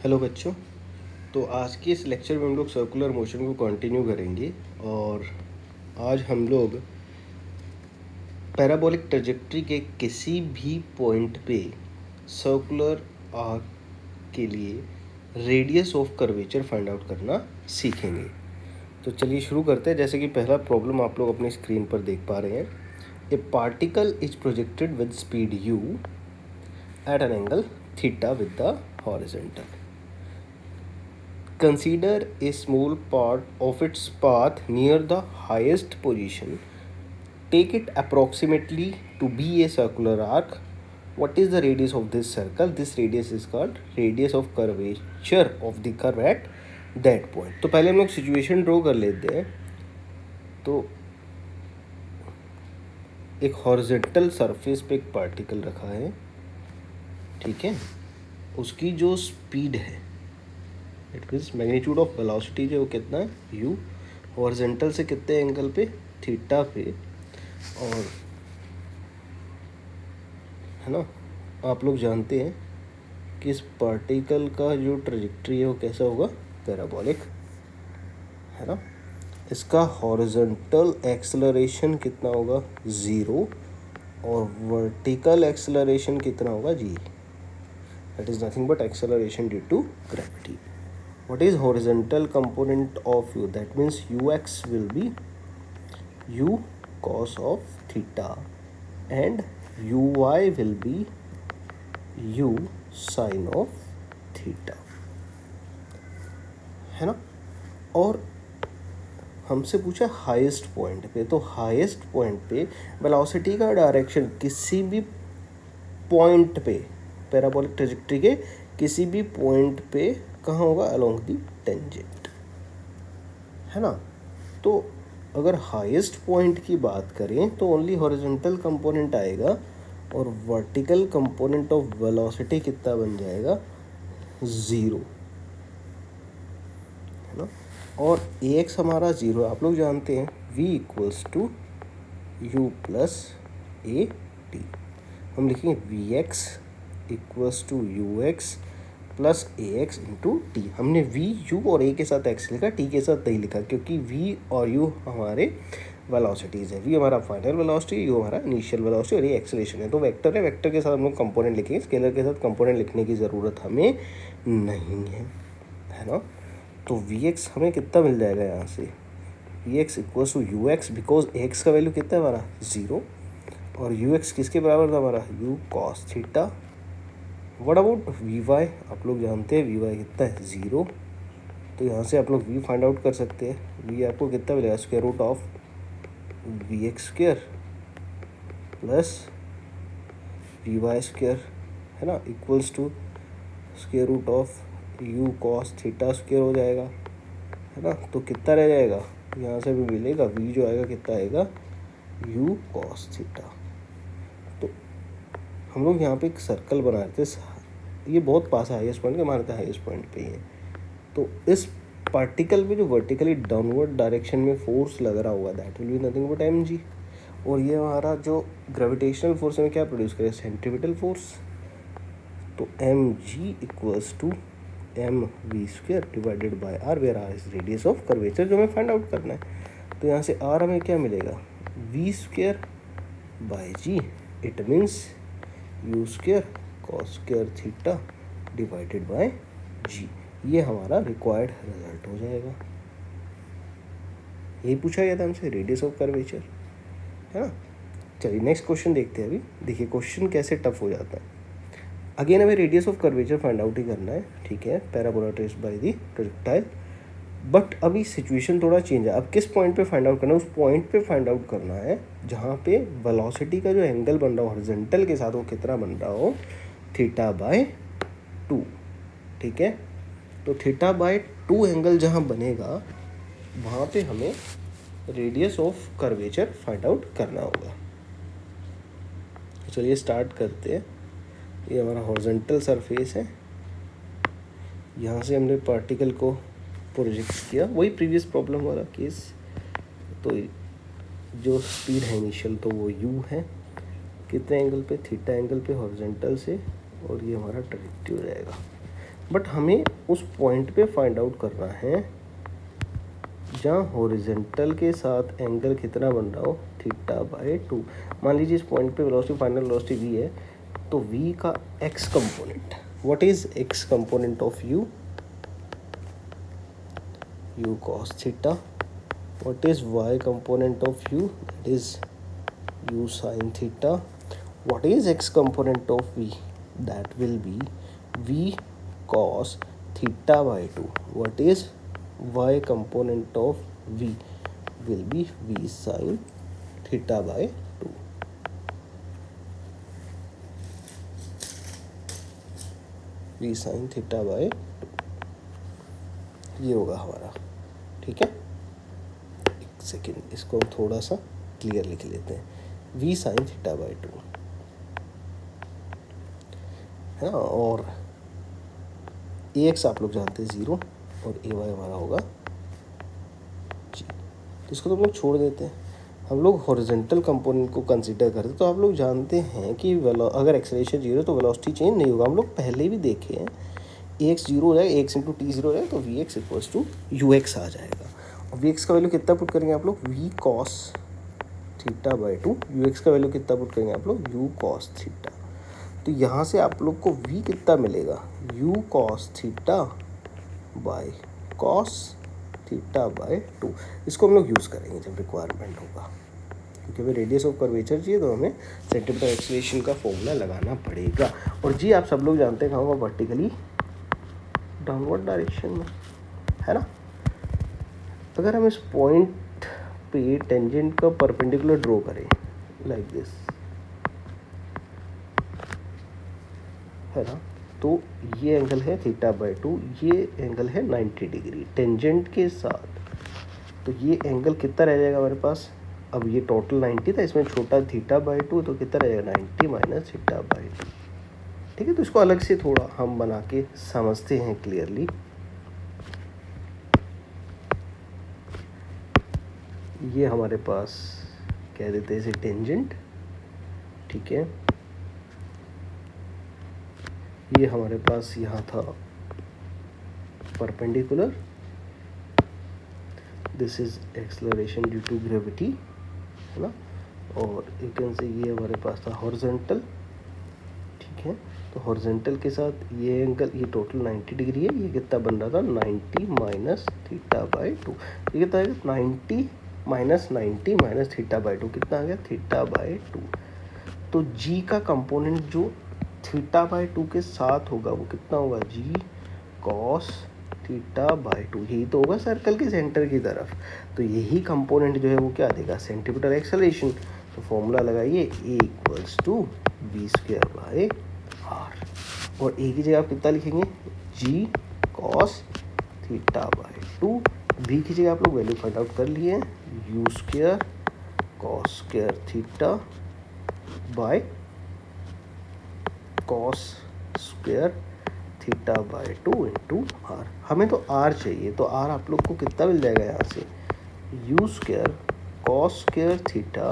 Hello बच्चों। तो आज के इस लेक्चर में हम लोग सर्कुलर मोशन को कंटिन्यू करेंगे और आज हम लोग पैराबोलिक ट्रेजेक्ट्री के किसी भी पॉइंट पे सर्कुलर आर्क के लिए radius of curvature find out करना सीखेंगे। तो चलिए शुरू करते हैं। जैसे कि पहला प्रॉब्लम आप लोग अपनी स्क्रीन पर देख पा रहे हैं। A particle is projected with speed u at an angle theta with the horizontal. Consider a small part of its path near the highest position. Take it approximately to be a circular arc. What is the radius of this circle? This radius is called radius of curvature of the curve at that point. तो पहले हम लोग situation draw कर लेते हैं। तो एक horizontal surface पे एक पार्टिकल रखा है, ठीक है। उसकी जो स्पीड है, it means magnitude of velocity जो कितना है u, हॉरिजॉन्टल से कितने एंगल पे, थीटा पे, और है ना। आप लोग जानते हैं कि इस पार्टिकल का जो ट्रेजेक्ट्री है वो कैसा होगा, पैराबोलिक, है ना। इसका हॉरिजॉन्टल एक्सेलरेशन कितना होगा, 0, और वर्टिकल एक्सेलरेशन कितना होगा, g. That is nothing but acceleration due to gravity. What is horizontal component of u? That means ux will be u cos of theta and uy will be u sin of theta, है ना। और हमसे पूछा highest point पे, तो highest point पे velocity का direction किसी भी पॉइंट पे, पैराबोलिक ट्रेजेक्ट्री के किसी भी पॉइंट पे कहाँ होगा, अलोंग दी टेंजेंट, है ना। तो अगर हाईएस्ट पॉइंट की बात करें तो ओनली हॉरिजॉन्टल कंपोनेंट आएगा और वर्टिकल कंपोनेंट ऑफ वेलोसिटी कितना बन जाएगा, 0, है ना। और ax हमारा 0, आप लोग जानते हैं v equals to u plus a t. हम लिखेंगे vx equals to ux plus a x into t. हमने वी यू और ए के साथ एक्स लिखा, टी के साथ नहीं लिखा, क्योंकि वी और यू हमारे वेलोसिटीज़ है। वी हमारा फाइनल वेलोसिटी, यू हमारा इनिशियल वेलोसिटी, और ये एक्सेलरेशन है। तो वेक्टर है, वेक्टर के साथ हम लोग कंपोनेंट लिखेंगे, स्केलर के साथ कंपोनेंट लिखने की ज़रूरत हमें नहीं है ना। तो वी एक्स हमें कितना मिल जाएगा यहाँ से, v x equals to u x, because x का वैल्यू कितना है हमारा, 0, और यू एक्स किसके बराबर था हमारा, u cos theta. What about v y, आप लोग जानते हैं वी वाई कितना है, 0. तो यहाँ से आप लोग वी फाइंड आउट कर सकते हैं. वी आपको कितना मिलेगा, square root of v x square plus v y square, है ना, equals to square root of u cos theta square हो जाएगा, है ना। तो कितना रह जाएगा, यहाँ से भी मिलेगा, वी जो आएगा कितना आएगा, यू कॉस थीटा. तो हम लोग यहाँ पे एक सर्कल बना रहे थे, ये बहुत पास है हाईएस्ट पॉइंट के, हमारे तो हाईएस्ट पॉइंट पे ही है। तो इस पार्टिकल पे जो वर्टिकली डाउनवर्ड डायरेक्शन में फोर्स लग रहा होगा, that will be nothing but m g. और ये हमारा जो ग्रेविटेशनल फोर्स में क्या प्रोड्यूस करे, सेंट्रीपिटल फोर्स. तो m g equals to m v square divided by r, where r is radius of curvature जो हमें फाइंड आउट करना है. तो यहाँ से आर हमें क्या मिलेगा, V square by G. It means u square cos square theta divided by G. ये हमारा रिक्वायर्ड रिजल्ट हो जाएगा. यही पूछा गया था हमसे, रेडियस ऑफ कर्वेचर, है ना. चलिए नेक्स्ट क्वेश्चन देखते हैं. अभी देखिए क्वेश्चन कैसे टफ हो जाता है. अगेन हमें radius of curvature find out ही करना है, ठीक है, parabola traced by the projectile. But अभी सिचुएशन थोड़ा चेंज है. अब किस पॉइंट पे फाइंड आउट करना है, उस पॉइंट पे फाइंड आउट करना है जहाँ पे वेलोसिटी का जो एंगल बन रहा हो हॉरिजॉन्टल के साथ, वो कितना बन रहा हो, थीटा बाय 2, ठीक है. तो थीटा बाय 2 एंगल जहाँ बनेगा वहाँ पे हमें radius of curvature find out करना होगा. चलिए स्टार्ट करते हैं. ये हमारा हॉरिजॉन्टल सरफेस है, यहाँ से हमने पार्टिकल को प्रोजेक्ट किया, वही प्रीवियस प्रॉब्लम वाला केस. तो जो स्पीड है इनिशियल तो वो u है, कितने एंगल पे, थीटा एंगल पे हॉरिजॉन्टल से, और ये हमारा ट्रेजेक्टरी हो जाएगा. बट हमें उस पॉइंट पे फाइंड आउट करना है जहाँ हॉरिजेंटल के साथ एंगल कितना बन रहा हो, थीटा बाय 2। मान लीजिए इस पॉइंट पे वेलोसिटी, फाइनल वेलोसिटी v है, तो v का x component, what is x component of u, u cos theta. What is y component of u, that is u sin theta. What is x component of v, that will B v cos theta by 2। What is y component of v will be v sin theta by 2। v sin theta by 2 ये होगा हमारा। ठीक है, एक second, इसको हम थोड़ा सा क्लियर लिख लेते हैं। v sin theta by 2 है ना, और ax आप लोग जानते हैं 0 और ay हमारा होगा जी। तो इसको तो हम लोग छोड़ देते हैं, हम लोग हॉरिजेंटल कंपोनेंट को कंसीडर करते हैं। तो आप लोग जानते हैं कि अगर एक्सेलरेशन 0 तो वेलोसिटी चेंज नहीं होगा। हम लोग पहले भी देखे हैं, ax 0 हो जाए, ax इंटू टी 0 हो जाए, तो vx इक्वल्स टू ux आ जाएगा। और vx का वैल्यू कितना पुट करेंगे आप लोग, v cos theta by 2। ux का वैल्यू कितना पुट करेंगे आप लोग, u cos थीटा। तो यहाँ से आप लोग को v कितना मिलेगा, u cos theta by cos theta by 2। इसको हम लोग यूज़ करेंगे जब रिक्वायरमेंट होगा, क्योंकि हमें रेडियस ऑफ कर्वेचर चाहिए, तो हमें सेंटीमीटर एक्सीलरेशन का फॉर्मूला लगाना पड़ेगा। और जी आप सब लोग जानते हैं कहाँ होगा, वर्टिकली डाउनवर्ड डायरेक्शन में, है ना। अगर हम इस पॉइंट पे टेंजेंट का परपेंडिकुलर ड्रॉ करें लाइक दिस, है ना, तो ये एंगल है थीटा बाई 2, ये एंगल है 90 डिग्री टेंजेंट के साथ। तो ये एंगल कितना रह जाएगा हमारे पास, अब ये टोटल 90 था, इसमें छोटा थीटा बाई 2, तो कितना रहेगा 90 माइनस थीटा बाई 2। ठीक है, तो इसको अलग से थोड़ा हम बना के समझते हैं क्लियरली। ये हमारे पास कह देते हैं इसे टेंजेंट, ठीक है। ये हमारे पास यहाँ था perpendicular, this is acceleration due to gravity, है ना। और यू कैन से ये हमारे पास था हॉरिजॉन्टल, ठीक है। तो हॉरिजॉन्टल के साथ ये एंगल, ये टोटल 90 डिग्री है, ये कितना बन रहा था 90 माइनस थीटा बाई 2। ये कितना आएगा 90 माइनस 90 माइनस थीटा बाई 2, कितना आ गया थीटा बाई 2। तो जी का कंपोनेंट जो थीटा बाई 2 के साथ होगा वो कितना होगा, जी कॉस थीटा बाई 2। यही तो होगा सर्कल के सेंटर की तरफ, तो यही कंपोनेंट जो है वो क्या देगा, सेंटीमीटर एक्सेलरेशन। तो फॉर्मूला लगाइए, A equals to V square by R, और ए की जगह आप कितना लिखेंगे, G cos theta by 2। V की जगह आप लोग वैल्यू फाइंड आउट कर लिए, u square cos square theta by cos square theta by 2 into R. हमें तो आर चाहिए, तो आर आप लोग को कितना मिल जाएगा यहाँ से, u square cos square theta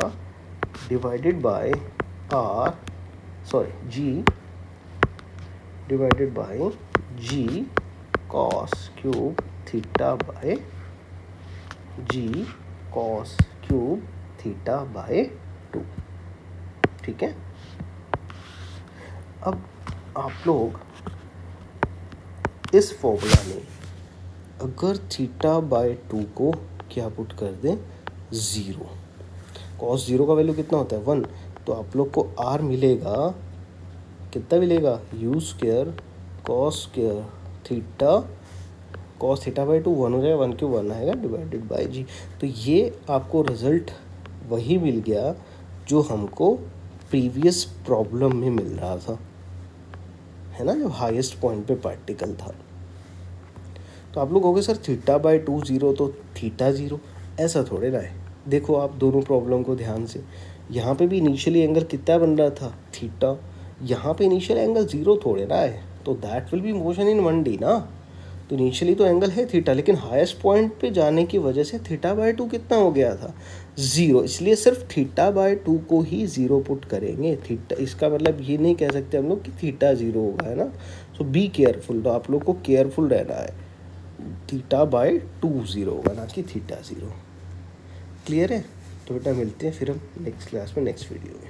divided by r, sorry g divided by g cos cube theta by g cos cube theta by 2। ठीक है, अब आप लोग इस फॉर्मूला में अगर थीटा बाय 2 को क्या पुट कर दें, 0, कॉस 0 का वैल्यू कितना होता है 1, तो आप लोग को आर मिलेगा, कितना मिलेगा, you square cos square theta, cos theta by 2 1 हो जाएगा, 1 क्यों 1 आएगा, डिवाइडेड बाय जी। तो ये आपको रिजल्ट वही मिल गया जो हमको प्रीवियस प्रॉब्लम में मिल रहा था, है ना, जो हाईएस्ट पॉइंट पे पार्टिकल था। तो आप लोग कहोगे सर थीटा बाई 2 0 तो थीटा 0, ऐसा थोड़े ना है। देखो आप दोनों प्रॉब्लम को ध्यान से, यहाँ पे भी इनिशियली एंगल कितना बन रहा था, थीटा, यहाँ पे इनिशियल एंगल 0 थोड़े ना है, तो that will B motion in 1D ना। तो इनिशियली तो एंगल है थीटा, लेकिन हाईएस्ट पॉइंट पे जाने की वजह से थीटा बाई 2 कितना हो गया था, ज़ीरो, इसलिए सिर्फ थीटा बाय 2 को ही ज़ीरो पुट करेंगे। थीटा, इसका मतलब ये नहीं कह सकते हम लोग कि थीटा ज़ीरो होगा, है ना। सो बी केयरफुल, तो आप लोग को केयरफुल रहना है। थीटा बाय 2 ज़ीरो होगा, ना कि थीटा ज़ीरो। क्लियर है। तो बेटा मिलते हैं फिर हम नेक्स्ट क्लास में, नेक्स्ट वीडियो में।